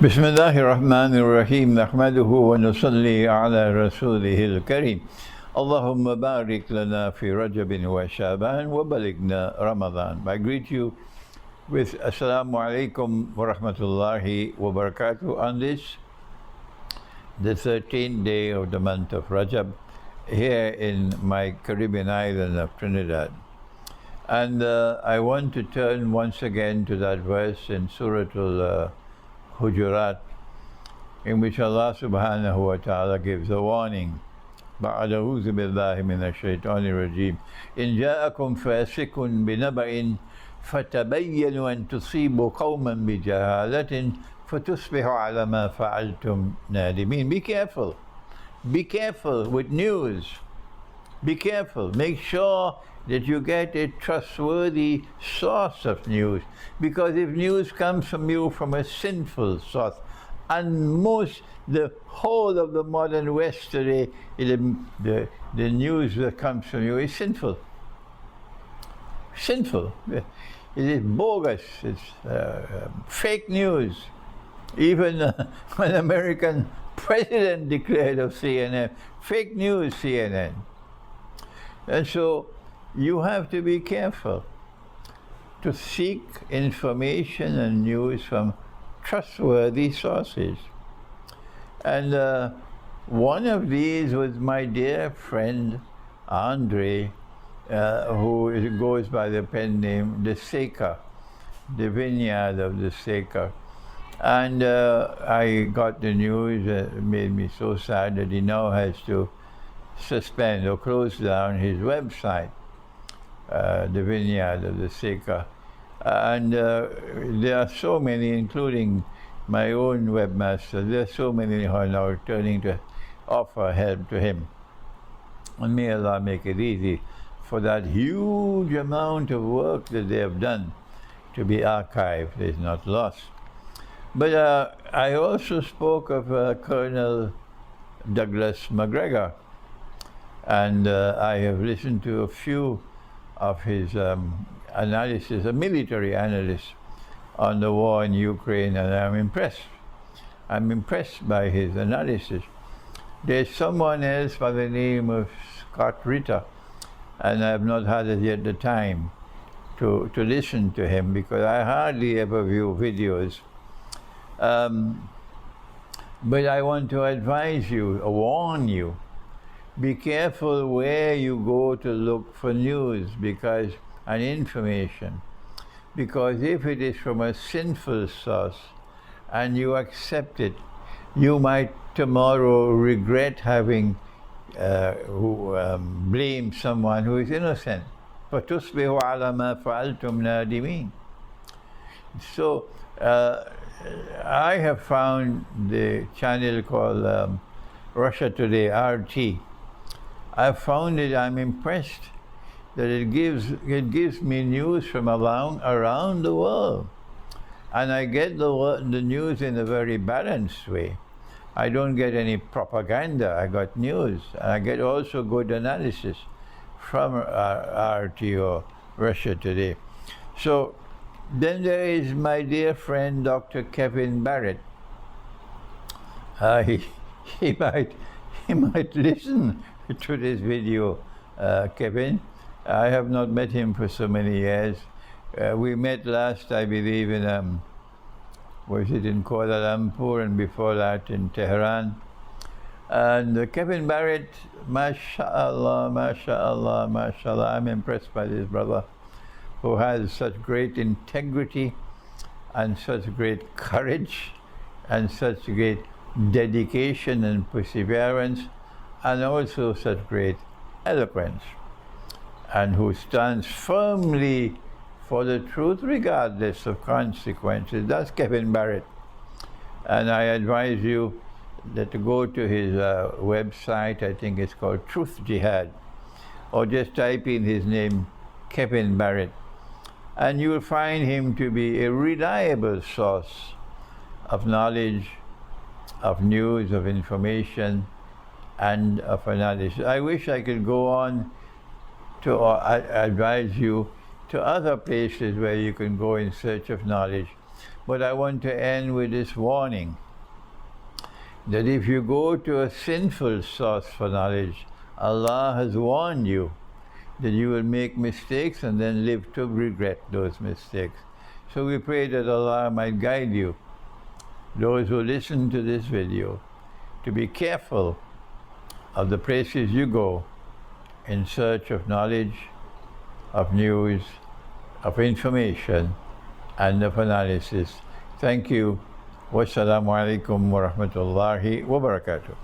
بسم الله الرحمن الرحيم نحمده ونصلي على رسوله الكريم اللهم بارك لنا في رجب وشعبان وبلغنا رمضان. I greet you with Assalamu alaikum wa rahmatullahi wa barakatuh on this, the 13th day of the month of Rajab, here in my Caribbean island of Trinidad. And I want to turn once again to that verse in Surah Al-Hujurat, in which Allah subhanahu wa ta'ala gives a warning. بعد أعوذ بالله من الشيطان الرجيم إن جاءكم فاسق بنبأ فتبينوا أن تصيبوا قوما بجهالة فتصبحوا على ما فعلتم نادمين. Be careful. Be careful with news. Be careful. Make sure that you get a trustworthy source of news. Because if news comes from you from a sinful source, and the whole of the modern West today, the news that comes from you is sinful. Sinful. It is bogus. It's fake news. Even an American president declared of CNN, fake news CNN. And so you have to be careful to seek information and news from trustworthy sources. And one of these was my dear friend Andre, who goes by the pen name The Seeker, the vineyard of The Seeker. And I got the news that made me so sad that he now has to suspend or close down his website, the vineyard of The Seeker. And there are so many, including my own webmaster, there are so many who are now turning to offer help to him. And may Allah make it easy for that huge amount of work that they have done to be archived, is not lost. But I also spoke of Colonel Douglas McGregor, and I have listened to a few of his analysis, a military analyst on the war in Ukraine, and I'm impressed. I'm impressed by his analysis. There's someone else by the name of Scott Ritter, and I have not had as yet the time to listen to him because I hardly ever view videos. But I want to advise you, or warn you, be careful where you go to look for news and information, because if it is from a sinful source and you accept it, you might tomorrow regret having blamed someone who is innocent. فَتُصْبِحُ عَلَى مَا فَعَلْتُمْ نَادِمِينَ. So I have found the channel called Russia Today, RT. I found it, I'm impressed that it gives me news from around the world. And I get the news in a very balanced way. I don't get any propaganda, I got news. I get also good analysis from RT or Russia Today. So then there is my dear friend Dr. Kevin Barrett. He might listen to this video, Kevin. I have not met him for so many years. We met last, I believe, in in Kuala Lumpur, and before that in Tehran. And Kevin Barrett, mashallah, mashallah, mashallah. I'm impressed by this brother who has such great integrity and such great courage and such great dedication and perseverance, and also such great eloquence, and who stands firmly for the truth regardless of consequences. That's Kevin Barrett. And I advise you that to go to his website, I think it's called Truth Jihad, or just type in his name, Kevin Barrett, and you'll find him to be a reliable source of knowledge, of news, of information, and of analysis. I wish I could go on to advise you to other places where you can go in search of knowledge. But I want to end with this warning that if you go to a sinful source for knowledge, Allah has warned you that you will make mistakes and then live to regret those mistakes. So we pray that Allah might guide you, those who listen to this video, to be careful of the places you go in search of knowledge, of news, of information, and of analysis. Thank you. Wassalamu alaikum wa rahmatullahi wa barakatuh.